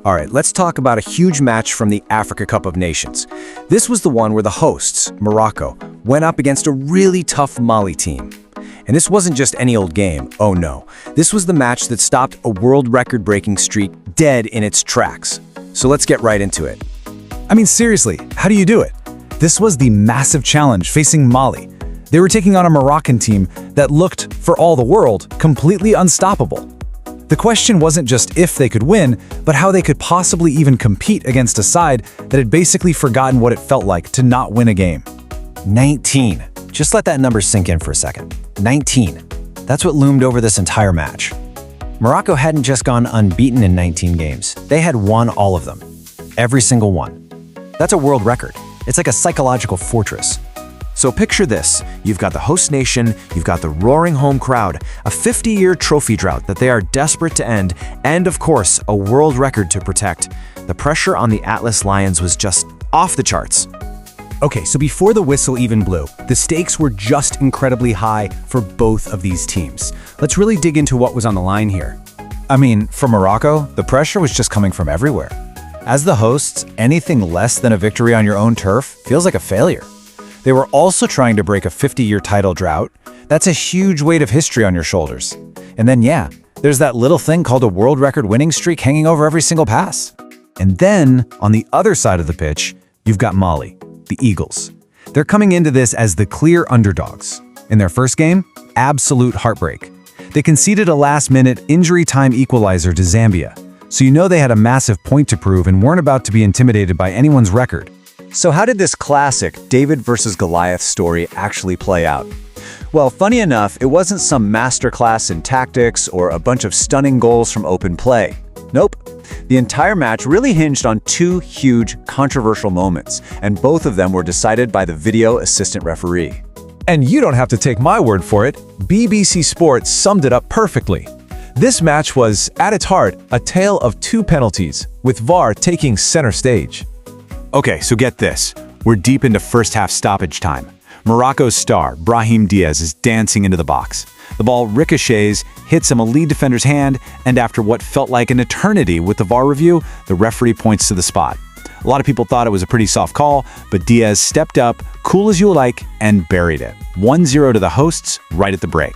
All right, let's talk about a huge match from the Africa Cup of Nations. This was the one where the hosts, Morocco, went up against a really tough Mali team. And this wasn't just any old game, oh no. This was the match that stopped a world record-breaking streak dead in its tracks. So let's get right into it. I mean, seriously, how do you do it? This was the massive challenge facing Mali. They were taking on a Moroccan team that looked, for all the world, completely unstoppable. The question wasn't just if they could win, but how they could possibly even compete against a side that had basically forgotten what it felt like to not win a game. 19. Just let that number sink in for a second. 19. That's what loomed over this entire match. Morocco hadn't just gone unbeaten in 19 games. They had won all of them. Every single one. That's a world record. It's like a psychological fortress. So picture this. You've got the host nation, you've got the roaring home crowd, a 50-year trophy drought that they are desperate to end, and of course, a world record to protect. The pressure on the Atlas Lions was just off the charts. Okay, so before the whistle even blew, the stakes were just incredibly high for both of these teams. Let's really dig into what was on the line here. I mean, for Morocco, the pressure was just coming from everywhere. As the hosts, anything less than a victory on your own turf feels like a failure. They were also trying to break a 50-year title drought. That's a huge weight of history on your shoulders. And then, yeah, there's that little thing called a world record winning streak hanging over every single pass. And then, on the other side of the pitch, you've got Mali, the Eagles. They're coming into this as the clear underdogs. In their first game, absolute heartbreak. They conceded a last-minute injury time equalizer to Zambia. So you know they had a massive point to prove and weren't about to be intimidated by anyone's record. So how did this classic David versus Goliath story actually play out? Well, funny enough, it wasn't some masterclass in tactics or a bunch of stunning goals from open play. Nope. The entire match really hinged on two huge, controversial moments, and both of them were decided by the video assistant referee. And you don't have to take my word for it. BBC Sports summed it up perfectly. This match was, at its heart, a tale of two penalties, with VAR taking center stage. Okay, so get this. We're deep into first half stoppage time. Morocco's star, Brahim Diaz, is dancing into the box. The ball ricochets, hits a Mali defender's hand, and after what felt like an eternity with the VAR review, the referee points to the spot. A lot of people thought it was a pretty soft call, but Diaz stepped up, cool as you like, and buried it. 1-0 to the hosts, right at the break.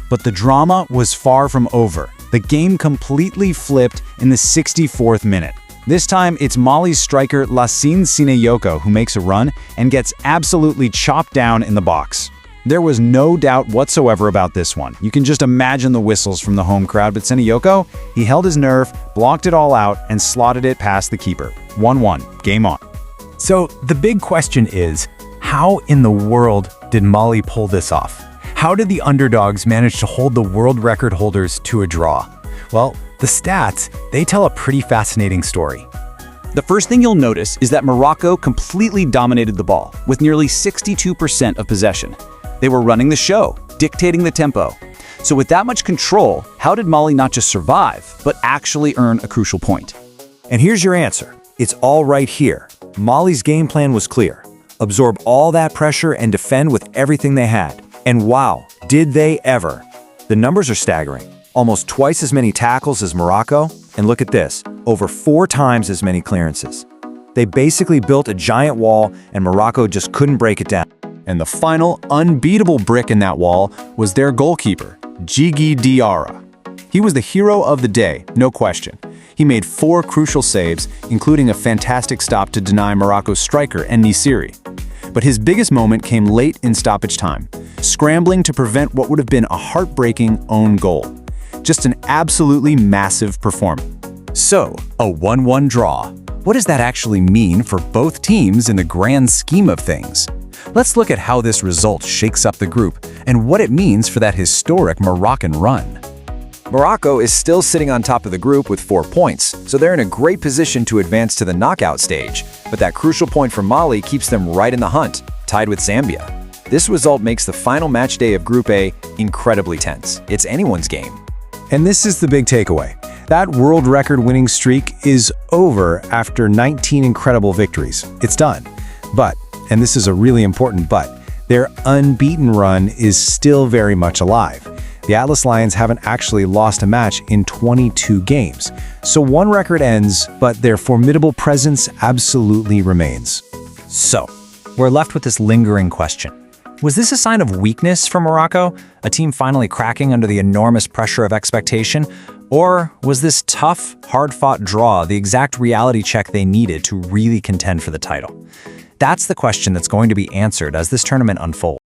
But the drama was far from over. The game completely flipped in the 64th minute. This time, it's Mali's striker Lassine Sinayoko who makes a run and gets absolutely chopped down in the box. There was no doubt whatsoever about this one. You can just imagine the whistles from the home crowd, but Sinayoko, he held his nerve, blocked it all out, and slotted it past the keeper. 1-1, game on. So the big question is, how in the world did Mali pull this off? How did the underdogs manage to hold the world record holders to a draw? Well, the stats, they tell a pretty fascinating story. The first thing you'll notice is that Morocco completely dominated the ball, with nearly 62% of possession. They were running the show, dictating the tempo. So with that much control, how did Mali not just survive, but actually earn a crucial point? And here's your answer. It's all right here. Mali's game plan was clear. Absorb all that pressure and defend with everything they had. And wow, did they ever. The numbers are staggering. Almost twice as many tackles as Morocco, and look at this, over 4 times as many clearances. They basically built a giant wall, and Morocco just couldn't break it down. And the final unbeatable brick in that wall was their goalkeeper, Djigui Diarra. He was the hero of the day, no question. He made 4 crucial saves, including a fantastic stop to deny Morocco's striker, En-Nesyri. But his biggest moment came late in stoppage time, scrambling to prevent what would have been a heartbreaking own goal. Just an absolutely massive performance. So, a 1-1 draw. What does that actually mean for both teams in the grand scheme of things? Let's look at how this result shakes up the group and what it means for that historic Moroccan run. Morocco is still sitting on top of the group with 4 points, so they're in a great position to advance to the knockout stage. But that crucial point for Mali keeps them right in the hunt, tied with Zambia. This result makes the final match day of Group A incredibly tense. It's anyone's game. And this is the big takeaway. That world record winning streak is over after 19 incredible victories. It's done. But, and this is a really important but, their unbeaten run is still very much alive. The Atlas Lions haven't actually lost a match in 22 games. So one record ends, but their formidable presence absolutely remains. So, we're left with this lingering question. Was this a sign of weakness for Morocco, a team finally cracking under the enormous pressure of expectation? Or was this tough, hard-fought draw the exact reality check they needed to really contend for the title? That's the question that's going to be answered as this tournament unfolds.